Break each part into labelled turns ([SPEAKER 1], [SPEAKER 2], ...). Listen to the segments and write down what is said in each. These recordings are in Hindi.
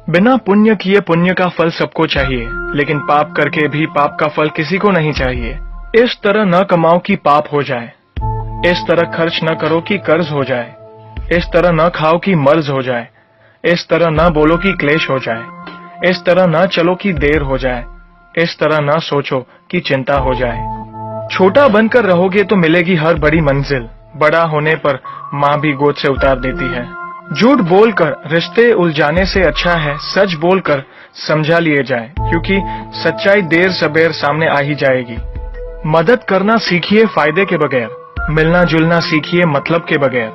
[SPEAKER 1] बिना पुण्य किए पुण्य का फल सबको चाहिए, लेकिन पाप करके भी पाप का फल किसी को नहीं चाहिए। इस तरह न कमाओ कि पाप हो जाए, इस तरह खर्च न करो कि कर्ज हो जाए, इस तरह न खाओ कि मर्ज हो जाए, इस तरह न बोलो कि क्लेश हो जाए, इस तरह न चलो कि देर हो जाए, इस तरह न सोचो कि चिंता हो जाए। छोटा बनकर रहोगे तो मिलेगी हर बड़ी मंजिल, बड़ा होने पर माँ भी गोद से उतार देती है। झूठ बोलकर रिश्ते उलझाने से अच्छा है सच बोलकर समझा लिए जाए, क्योंकि सच्चाई देर सबेर सामने आ ही जाएगी। मदद करना सीखिए फायदे के बगैर, मिलना जुलना सीखिए मतलब के बगैर,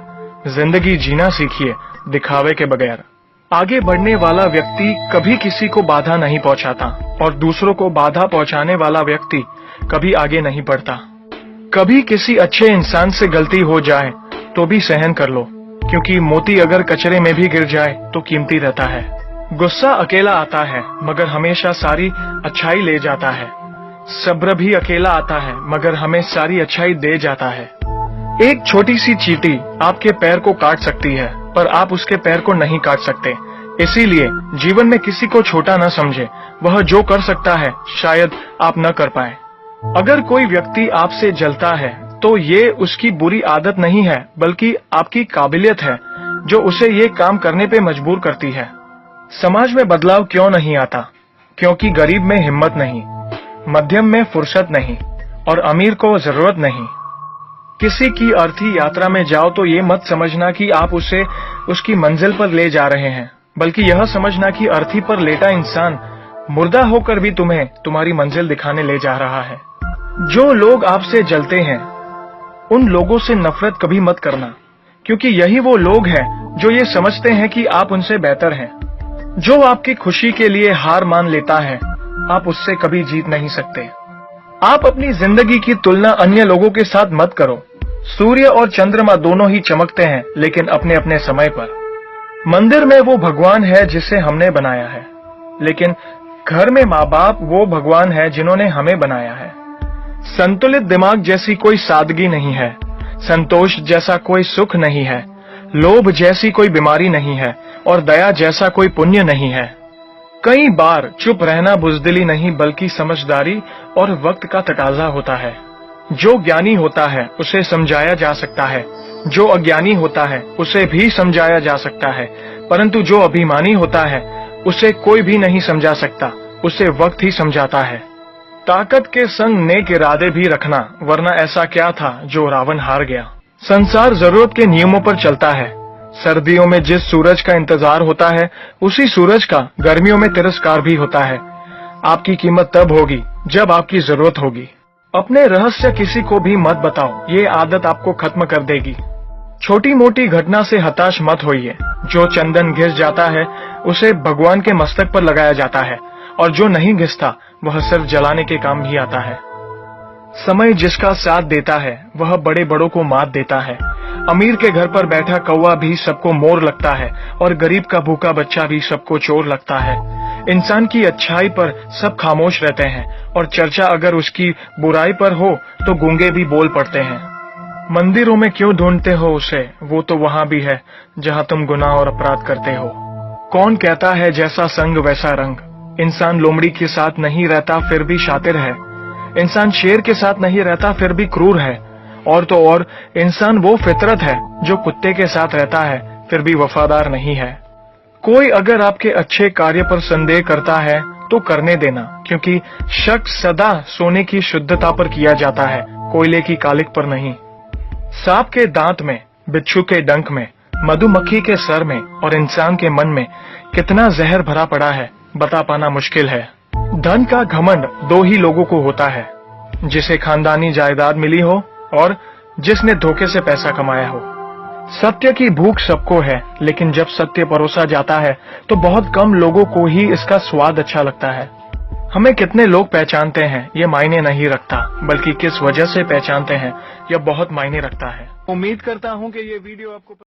[SPEAKER 1] जिंदगी जीना सीखिए दिखावे के बगैर। आगे बढ़ने वाला व्यक्ति कभी किसी को बाधा नहीं पहुंचाता और दूसरों को बाधा पहुंचाने वाला व्यक्ति कभी आगे नहीं बढ़ता। कभी किसी अच्छे इंसान से गलती हो जाए तो भी सहन कर लो, क्योंकि मोती अगर कचरे में भी गिर जाए तो कीमती रहता है। गुस्सा अकेला आता है मगर हमेशा सारी अच्छाई ले जाता है। सब्र भी अकेला आता है मगर हमें सारी अच्छाई दे जाता है। एक छोटी सी चींटी आपके पैर को काट सकती है पर आप उसके पैर को नहीं काट सकते। इसीलिए जीवन में किसी को छोटा न समझे, वह जो कर सकता है शायद आप न कर पाए। अगर कोई व्यक्ति आपसे जलता है तो ये उसकी बुरी आदत नहीं है बल्कि आपकी काबिलियत है जो उसे ये काम करने पे मजबूर करती है। समाज में बदलाव क्यों नहीं आता? क्योंकि गरीब में हिम्मत नहीं, मध्यम में फुर्सत नहीं और अमीर को जरूरत नहीं। किसी की अर्थी यात्रा में जाओ तो ये मत समझना कि आप उसे उसकी मंजिल पर ले जा रहे हैं, बल्कि यह समझना कि अर्थी पर लेटा इंसान मुर्दा होकर भी तुम्हें तुम्हारी मंजिल दिखाने ले जा रहा है। जो लोग आपसे जलते हैं उन लोगों से नफरत कभी मत करना, क्योंकि यही वो लोग हैं जो ये समझते हैं कि आप उनसे बेहतर हैं। जो आपकी खुशी के लिए हार मान लेता है आप उससे कभी जीत नहीं सकते। आप अपनी जिंदगी की तुलना अन्य लोगों के साथ मत करो। सूर्य और चंद्रमा दोनों ही चमकते हैं लेकिन अपने अपने समय पर। मंदिर में वो भगवान है जिसे हमने बनाया है, लेकिन घर में माँ बाप वो भगवान है जिन्होंने हमें बनाया है। संतुलित दिमाग जैसी कोई सादगी नहीं है, संतोष जैसा कोई सुख नहीं है, लोभ जैसी कोई बीमारी नहीं है और दया जैसा कोई पुण्य नहीं है। कई बार चुप रहना बुजदिली नहीं बल्कि समझदारी और वक्त का तकाजा होता है। जो ज्ञानी होता है उसे समझाया जा सकता है, जो अज्ञानी होता है उसे भी समझाया जा सकता है, परंतु जो अभिमानी होता है उसे कोई भी नहीं समझा सकता, उसे वक्त ही समझाता है। ताकत के संग नेक इरादे भी रखना, वरना ऐसा क्या था जो रावण हार गया। संसार जरूरत के नियमों पर चलता है। सर्दियों में जिस सूरज का इंतजार होता है उसी सूरज का गर्मियों में तिरस्कार भी होता है। आपकी कीमत तब होगी जब आपकी जरूरत होगी। अपने रहस्य किसी को भी मत बताओ, ये आदत आपको खत्म कर देगी। छोटी मोटी घटना से हताश मत होइए। जो चंदन घिस जाता है उसे भगवान के मस्तक पर लगाया जाता है और जो नहीं घिसता वह सिर्फ जलाने के काम भी आता है। समय जिसका साथ देता है वह बड़े बड़ों को मात देता है। अमीर के घर पर बैठा कौवा भी सबको मोर लगता है और गरीब का भूखा बच्चा भी सबको चोर लगता है। इंसान की अच्छाई पर सब खामोश रहते हैं और चर्चा अगर उसकी बुराई पर हो तो गूंगे भी बोल पड़ते हैं। मंदिरों में क्यों ढूंढते हो उसे, वो तो वहां भी है जहां तुम गुनाह और अपराध करते हो। कौन कहता है जैसा संग वैसा रंग। इंसान लोमड़ी के साथ नहीं रहता फिर भी शातिर है। इंसान शेर के साथ नहीं रहता फिर भी क्रूर है। और तो और इंसान वो फितरत है जो कुत्ते के साथ रहता है फिर भी वफादार नहीं है। कोई अगर आपके अच्छे कार्य पर संदेह करता है तो करने देना, क्योंकि शक सदा सोने की शुद्धता पर किया जाता है, कोयले की कालिक पर नहीं। सांप के दांत में, बिच्छू के डंक में, मधुमक्खी के सर में और इंसान के मन में कितना जहर भरा पड़ा है बता पाना मुश्किल है। धन का घमंड दो ही लोगों को होता है, जिसे खानदानी जायदाद मिली हो और जिसने धोखे से पैसा कमाया हो। सत्य की भूख सबको है, लेकिन जब सत्य परोसा जाता है तो बहुत कम लोगों को ही इसका स्वाद अच्छा लगता है। हमें कितने लोग पहचानते हैं ये मायने नहीं रखता, बल्कि किस वजह से पहचानते हैं यह बहुत मायने रखता है। उम्मीद करता हूँ कि ये वीडियो आपको